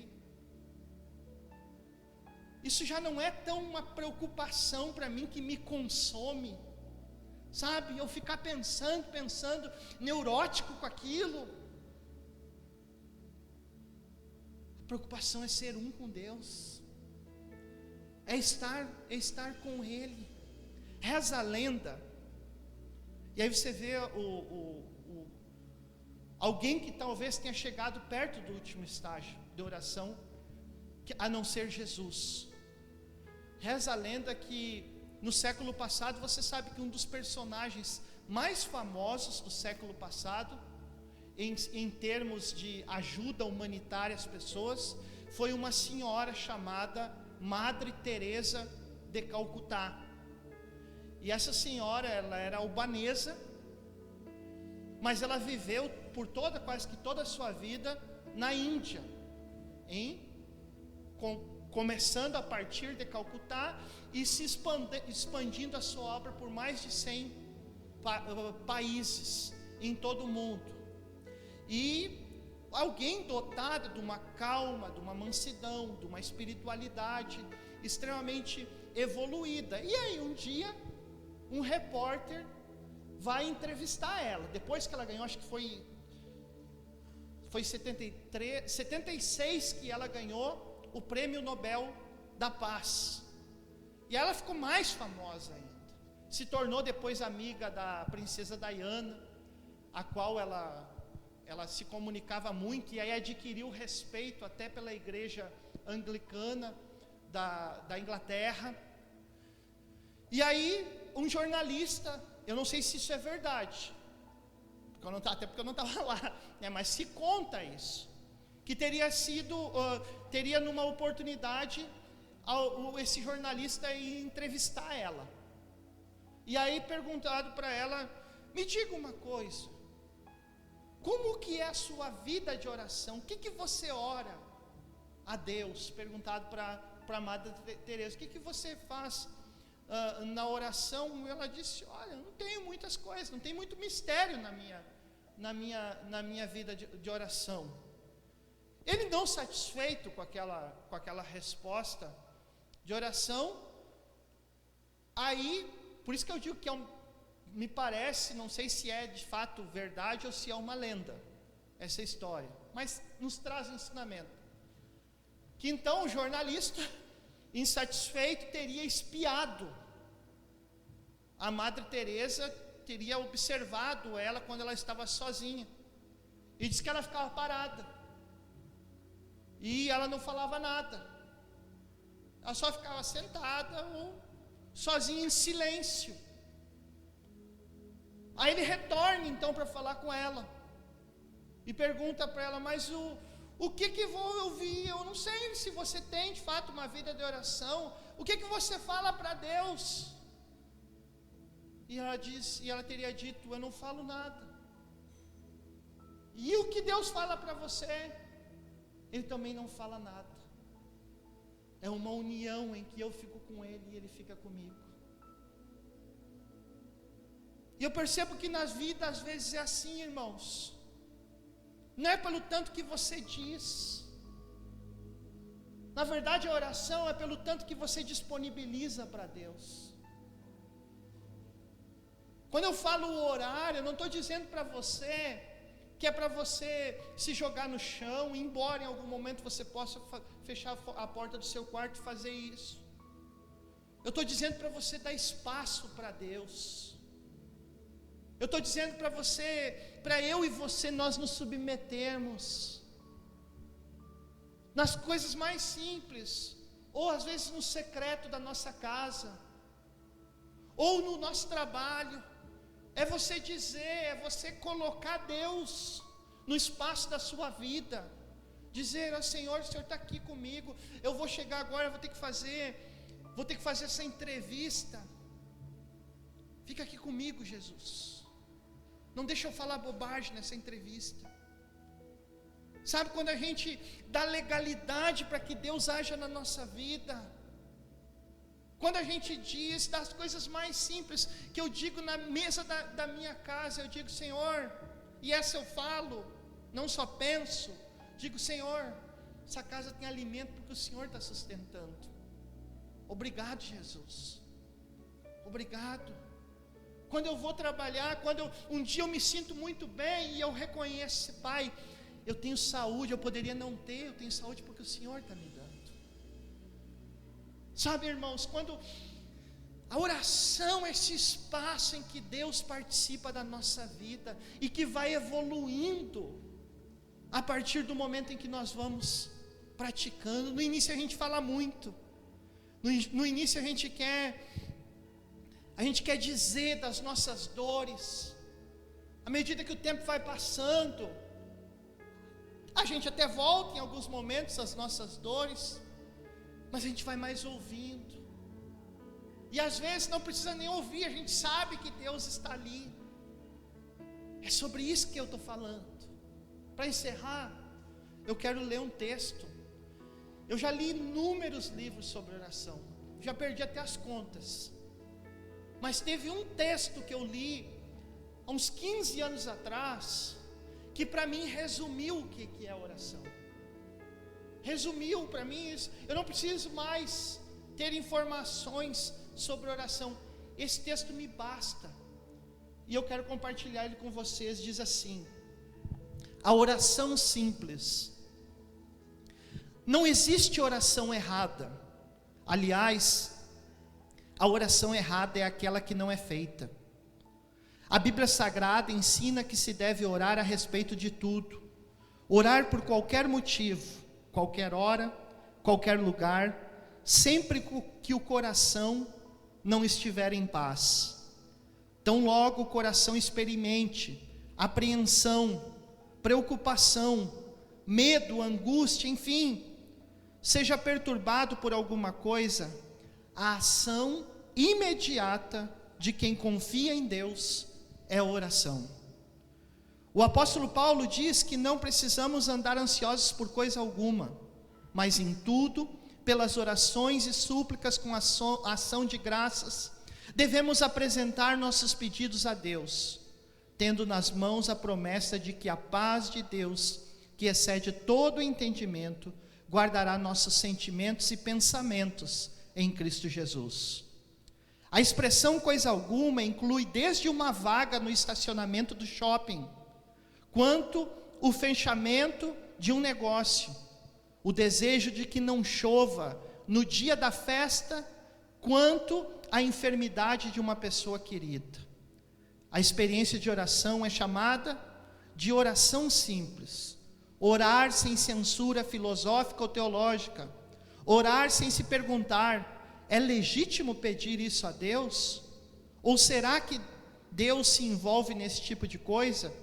Isso já não é tão uma preocupação para mim que me consome, sabe? Eu ficar pensando, neurótico com aquilo. A preocupação é ser um com Deus, é estar com Ele. Reza a lenda, e aí você vê alguém que talvez tenha chegado perto do último estágio de oração, a não ser Jesus. Reza a lenda que no século passado, você sabe que um dos personagens mais famosos do século passado, em termos de ajuda humanitária às pessoas, foi uma senhora chamada Madre Teresa de Calcutá. E essa senhora, ela era albanesa, mas ela viveu por quase que toda a sua vida na Índia, começando a partir de Calcutá e se expandindo a sua obra por mais de 100 países em todo o mundo. E alguém dotado de uma calma, de uma mansidão, de uma espiritualidade extremamente evoluída. E aí um dia, um repórter vai entrevistar ela, depois que ela ganhou, acho que foi 76 que ela ganhou o Prêmio Nobel da Paz, e ela ficou mais famosa ainda, se tornou depois amiga da princesa Diana, a qual ela se comunicava muito, e aí adquiriu respeito até pela igreja anglicana da Inglaterra. E aí um jornalista, eu não sei se isso é verdade, até porque eu não estava lá, né, mas se conta isso, que teria numa oportunidade esse jornalista ir entrevistar ela, e aí perguntado para ela: me diga uma coisa, como que é a sua vida de oração, o que você ora a Deus? Perguntado para a Madre Teresa, o que você faz na oração? Ela disse: olha, não tenho muitas coisas, não tem muito mistério na minha vida de oração. Ele, não satisfeito com aquela resposta de oração, aí, por isso que eu digo que me parece, não sei se é de fato verdade ou se é uma lenda, essa história, mas nos traz ensinamento, que então o jornalista, insatisfeito, teria espiado a Madre Teresa, teria observado ela quando ela estava sozinha, e disse que ela ficava parada, e ela não falava nada, ela só ficava sentada ou sozinha em silêncio. Aí ele retorna então para falar com ela e pergunta para ela: mas o que vou ouvir? Eu não sei se você tem de fato uma vida de oração, o que você fala para Deus? E ela teria dito: eu não falo nada. E o que Deus fala para você? Ele também não fala nada. É uma união em que eu fico com Ele e Ele fica comigo. E eu percebo que nas vidas às vezes é assim, irmãos. Não é pelo tanto que você diz. Na verdade, a oração é pelo tanto que você disponibiliza para Deus. Quando eu falo orar, eu não estou dizendo para você que é para você se jogar no chão, embora em algum momento você possa fechar a porta do seu quarto e fazer isso. Eu estou dizendo para você dar espaço para Deus. Eu estou dizendo para você, para eu e você, nós nos submetermos nas coisas mais simples, ou às vezes no secreto da nossa casa, ou no nosso trabalho. É você dizer, é você colocar Deus no espaço da sua vida, Dizer: ó Senhor, o Senhor está aqui comigo, eu vou chegar agora, vou ter que fazer essa entrevista, fica aqui comigo, Jesus, não deixa eu falar bobagem nessa entrevista. Sabe, quando a gente dá legalidade para que Deus haja na nossa vida, quando a gente diz das coisas mais simples, que eu digo na mesa da minha casa, eu digo: Senhor, e essa eu falo, não só penso, digo: Senhor, essa casa tem alimento porque o Senhor está sustentando. Obrigado, Jesus, obrigado. Quando eu vou trabalhar, um dia eu me sinto muito bem e eu reconheço: Pai, eu tenho saúde, eu poderia não ter, eu tenho saúde porque o Senhor está me dando. Sabe, irmãos, quando a oração é esse espaço em que Deus participa da nossa vida e que vai evoluindo a partir do momento em que nós vamos praticando. No início a gente fala muito, no início a gente quer dizer das nossas dores. À medida que o tempo vai passando, a gente até volta em alguns momentos às nossas dores, mas a gente vai mais ouvindo, e às vezes não precisa nem ouvir, a gente sabe que Deus está ali. É sobre isso que eu estou falando. Para encerrar, eu quero ler um texto. Eu já li inúmeros livros sobre oração, já perdi até as contas, mas teve um texto que eu li há uns 15 anos atrás, que para mim resumiu o que é oração. Resumiu para mim isso. Eu não preciso mais ter informações sobre oração, esse texto me basta, e eu quero compartilhar ele com vocês. Diz assim: a oração simples. Não existe oração errada. Aliás, a oração errada é aquela que não é feita. A Bíblia Sagrada ensina que se deve orar a respeito de tudo, orar por qualquer motivo, qualquer hora, qualquer lugar, sempre que o coração não estiver em paz. Tão logo o coração experimente apreensão, preocupação, medo, angústia, enfim, seja perturbado por alguma coisa, a ação imediata de quem confia em Deus é a oração. O apóstolo Paulo diz que não precisamos andar ansiosos por coisa alguma, mas em tudo, pelas orações e súplicas com ação de graças, devemos apresentar nossos pedidos a Deus, tendo nas mãos a promessa de que a paz de Deus, que excede todo o entendimento, guardará nossos sentimentos e pensamentos em Cristo Jesus. A expressão coisa alguma inclui desde uma vaga no estacionamento do shopping, quanto o fechamento de um negócio, o desejo de que não chova no dia da festa, quanto a enfermidade de uma pessoa querida. A experiência de oração é chamada de oração simples. Orar sem censura filosófica ou teológica. Orar sem se perguntar: é legítimo pedir isso a Deus? Ou será que Deus se envolve nesse tipo de coisa?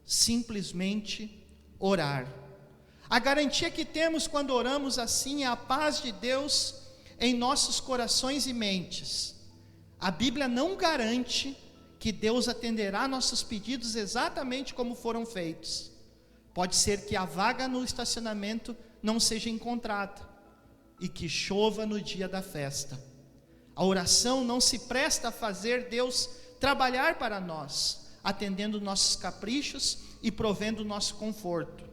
Simplesmente orar. A garantia que temos quando oramos assim é a paz de Deus em nossos corações e mentes. A Bíblia não garante que Deus atenderá nossos pedidos exatamente como foram feitos. Pode ser que a vaga no estacionamento não seja encontrada e que chova no dia da festa. A oração não se presta a fazer Deus trabalhar para nós, atendendo nossos caprichos e provendo nosso conforto,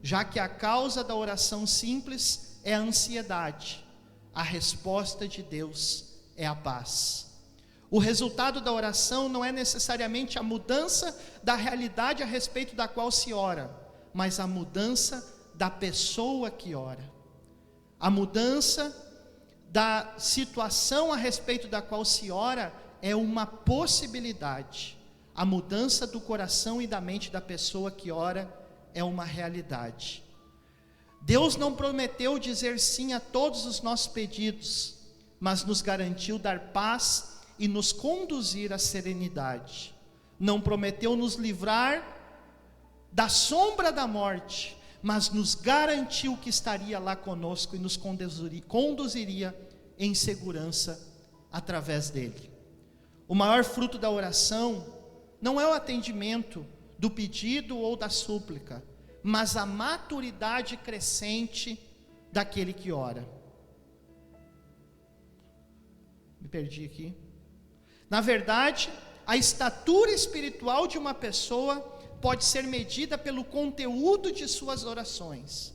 já que a causa da oração simples é a ansiedade. A resposta de Deus é a paz. O resultado da oração não é necessariamente a mudança da realidade a respeito da qual se ora, mas a mudança da pessoa que ora. A mudança da situação a respeito da qual se ora é uma possibilidade. A mudança do coração e da mente da pessoa que ora é uma realidade. Deus não prometeu dizer sim a todos os nossos pedidos, mas nos garantiu dar paz e nos conduzir à serenidade. Não prometeu nos livrar da sombra da morte, mas nos garantiu que estaria lá conosco e nos conduziria em segurança através dele. O maior fruto da oração não é o atendimento do pedido ou da súplica, mas a maturidade crescente daquele que ora. Me perdi aqui. Na verdade, a estatura espiritual de uma pessoa pode ser medida pelo conteúdo de suas orações.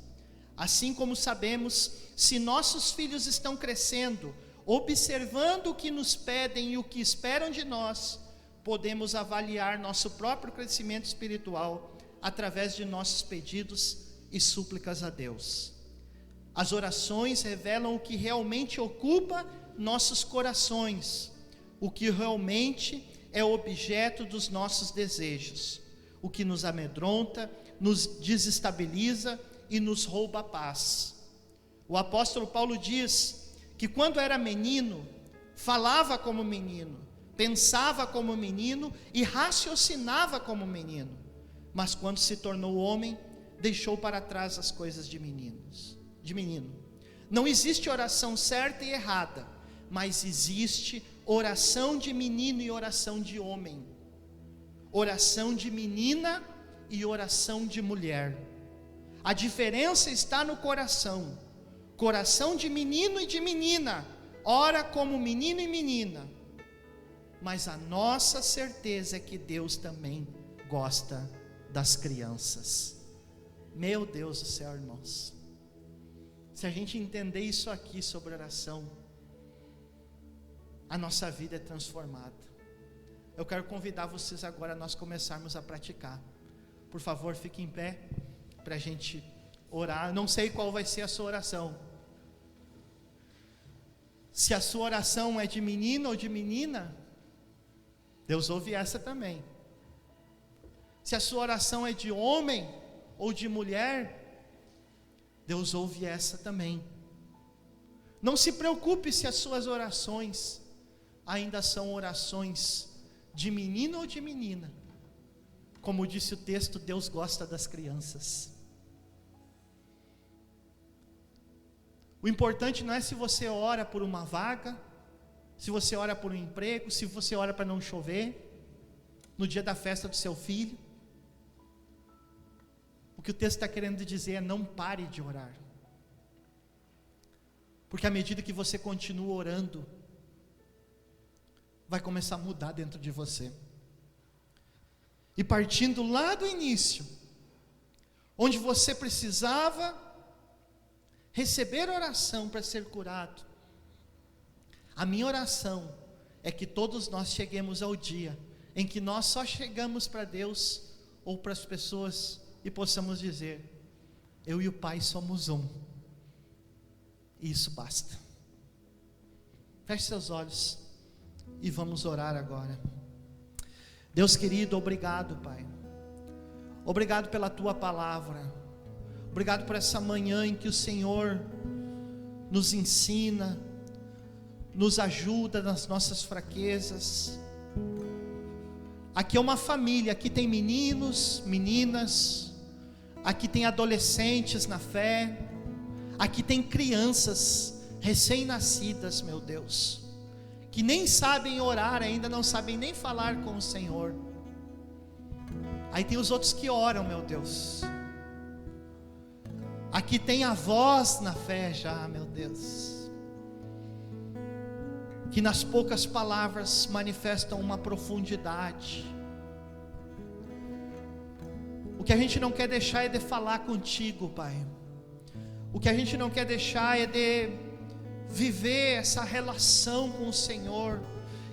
Assim como sabemos se nossos filhos estão crescendo, observando o que nos pedem e o que esperam de nós, podemos avaliar nosso próprio crescimento espiritual através de nossos pedidos e súplicas a Deus. As orações revelam o que realmente ocupa nossos corações, o que realmente é objeto dos nossos desejos, o que nos amedronta, nos desestabiliza e nos rouba a paz. O apóstolo Paulo diz que quando era menino, falava como menino, pensava como menino e raciocinava como menino, mas quando se tornou homem, deixou para trás as coisas de menino. Não existe oração certa e errada, mas existe oração de menino e oração de homem, oração de menina e oração de mulher. A diferença está no coração. Coração de menino e de menina ora como menino e menina, mas a nossa certeza é que Deus também gosta das crianças. Meu Deus do céu, irmãos, se a gente entender isso aqui sobre oração, a nossa vida é transformada. Eu quero convidar vocês agora a nós começarmos a praticar. Por favor, fique em pé para a gente orar. Eu não sei qual vai ser a sua oração. Se a sua oração é de menino ou de menina, Deus ouve essa também. Se a sua oração é de homem ou de mulher, Deus ouve essa também. Não se preocupe se as suas orações ainda são orações de menino ou de menina. Como disse o texto, Deus gosta das crianças. O importante não é se você ora por uma vaga, se você ora por um emprego, se você ora para não chover, no dia da festa do seu filho. O que o texto está querendo dizer é: não pare de orar, porque à medida que você continua orando, vai começar a mudar dentro de você. E partindo lá do início, onde você precisava receber oração para ser curado, a minha oração é que todos nós cheguemos ao dia em que nós só chegamos para Deus ou para as pessoas e possamos dizer: eu e o Pai somos um, e isso basta. Feche seus olhos e vamos orar agora. Deus querido, obrigado, Pai. Obrigado pela Tua palavra. Obrigado por essa manhã em que o Senhor nos ensina, nos ajuda nas nossas fraquezas. Aqui é uma família, aqui tem meninos, meninas, aqui tem adolescentes na fé, aqui tem crianças recém-nascidas, meu Deus, que nem sabem orar ainda, não sabem nem falar com o Senhor. Aí tem os outros que oram, meu Deus. Aqui tem avós na fé já, meu Deus, que nas poucas palavras manifestam uma profundidade. O que a gente não quer deixar é de falar contigo, Pai. O que a gente não quer deixar é de viver essa relação com o Senhor,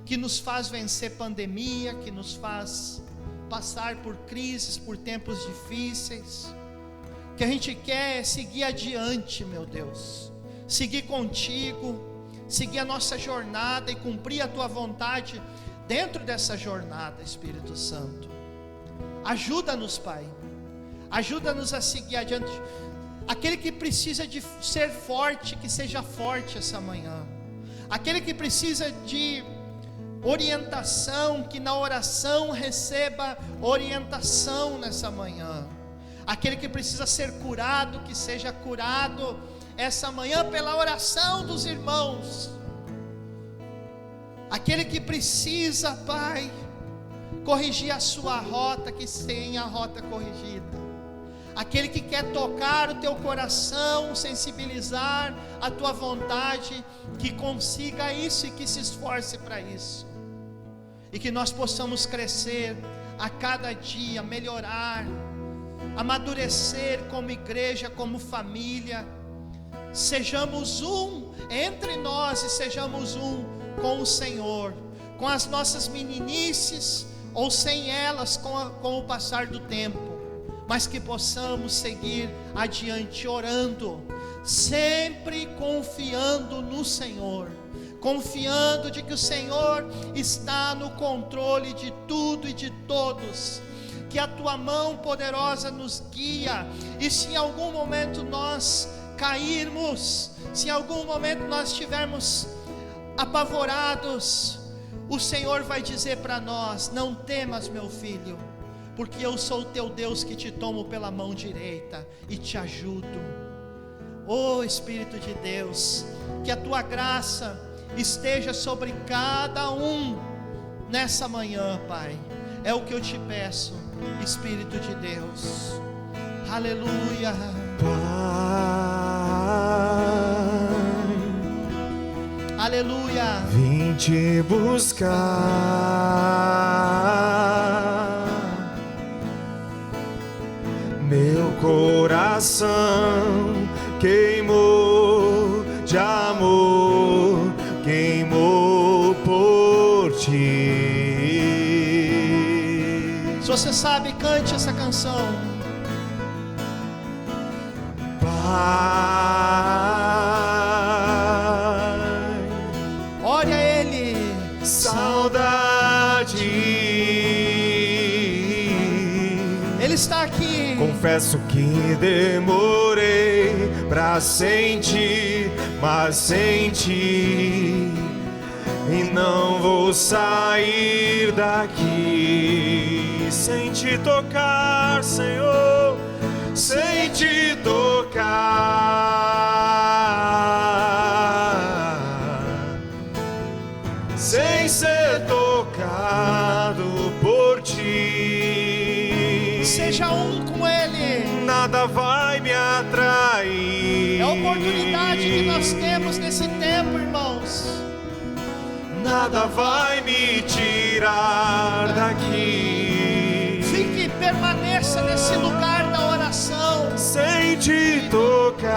que nos faz vencer pandemia, que nos faz passar por crises, por tempos difíceis. O que a gente quer é seguir adiante, meu Deus, seguir contigo, seguir a nossa jornada e cumprir a Tua vontade dentro dessa jornada, Espírito Santo. Ajuda-nos, Pai, ajuda-nos a seguir adiante. Aquele que precisa de ser forte, que seja forte essa manhã. Aquele que precisa de orientação, que na oração receba orientação nessa manhã. Aquele que precisa ser curado, que seja curado essa manhã pela oração dos irmãos. Aquele que precisa, Pai, corrigir a sua rota, que tenha a rota corrigida. Aquele que quer tocar o teu coração, sensibilizar a tua vontade, que consiga isso e que se esforce para isso. E que nós possamos crescer a cada dia, melhorar, amadurecer como igreja, como família. Sejamos um entre nós e sejamos um com o Senhor, com as nossas meninices ou sem elas, com o passar do tempo, mas que possamos seguir adiante orando, sempre confiando no Senhor, confiando de que o Senhor está no controle de tudo e de todos, que a tua mão poderosa nos guia, e se em algum momento nós cairmos, se em algum momento nós estivermos apavorados, o Senhor vai dizer para nós: não temas, meu filho, porque eu sou o teu Deus que te tomo pela mão direita e te ajudo. Oh Espírito de Deus, que a tua graça esteja sobre cada um nessa manhã, Pai. É o que eu te peço, Espírito de Deus. Aleluia. Pai, aleluia. Vim te buscar, meu coração queimou de amor, queimou por ti. Se você sabe, cante essa canção. Pai, ore a Ele. saudade, Ele está aqui. confesso que demorei pra sentir, mas senti, e não vou sair daqui sem te tocar, Senhor, sem te tocar, sem ser tocado por ti. Seja um com Ele. Nada vai me atrair. É a oportunidade que nós temos nesse tempo, irmãos. Nada vai me tirar daqui. Fique, permaneça nesse lugar da oração. Sem te tocar,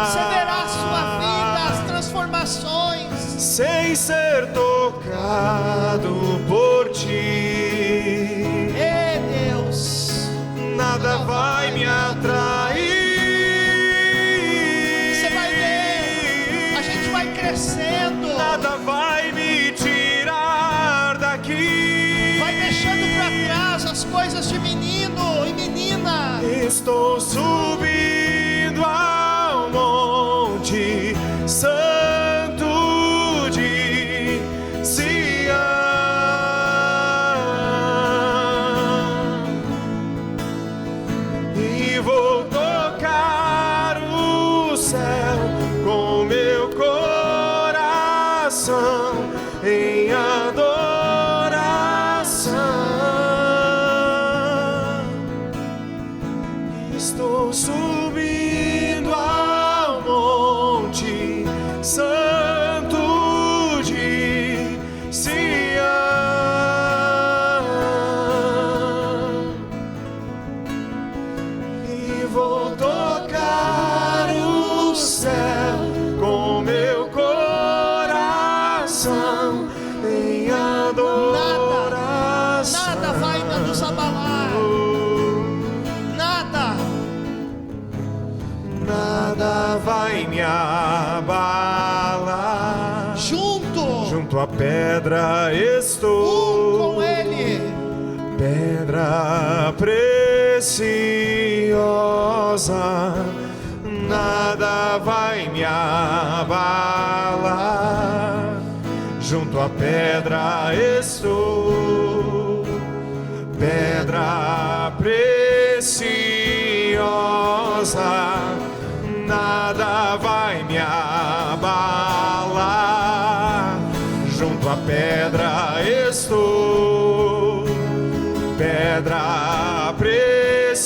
Você verá a sua vida, as transformações. sem ser tocado por ti. Ei, Deus, Nada vai me atrair. você vai ver, a gente vai crescendo. Nada vai me tirar daqui. Vai deixando para trás as coisas de menino e menina. Estou subindo ao monte santo de Sião, e vou tocar o céu com meu coração em adoração. Estou subindo ao monte santo de Sião, e vou tocar o céu com meu coração em adoração. Nada vai nos abalar. Nada vai me abalar. Junto à pedra estou, com Ele. pedra preciosa. Nada vai me abalar. Junto à pedra estou, pedra preciosa. preciosa, nada vai me abalar. Junto à pedra estou, pedra preciosa,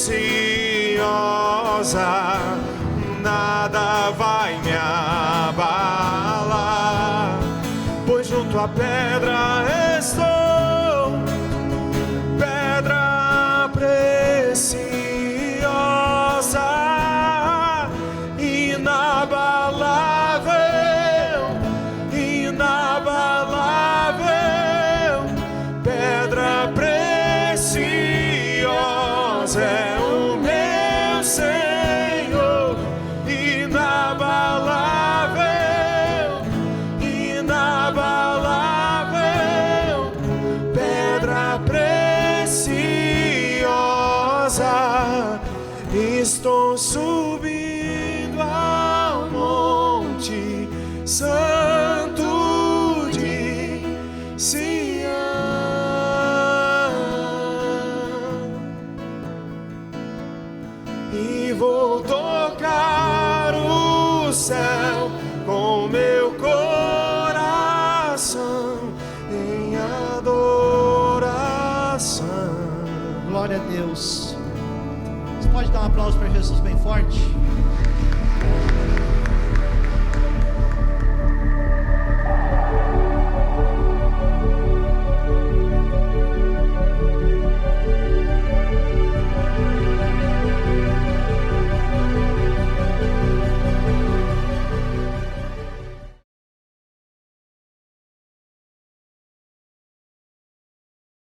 nada vai me abalar, pois junto à pedra estou, pedra preciosa, inabalável, inabalável, pedra preciosa é o meu Senhor, inabalável, inabalável, pedra preciosa. Estou subindo ao monte santo de Sião, e vou tocar o céu com meu coração em adoração. Glória a Deus. Você pode dar um aplauso para Jesus bem forte?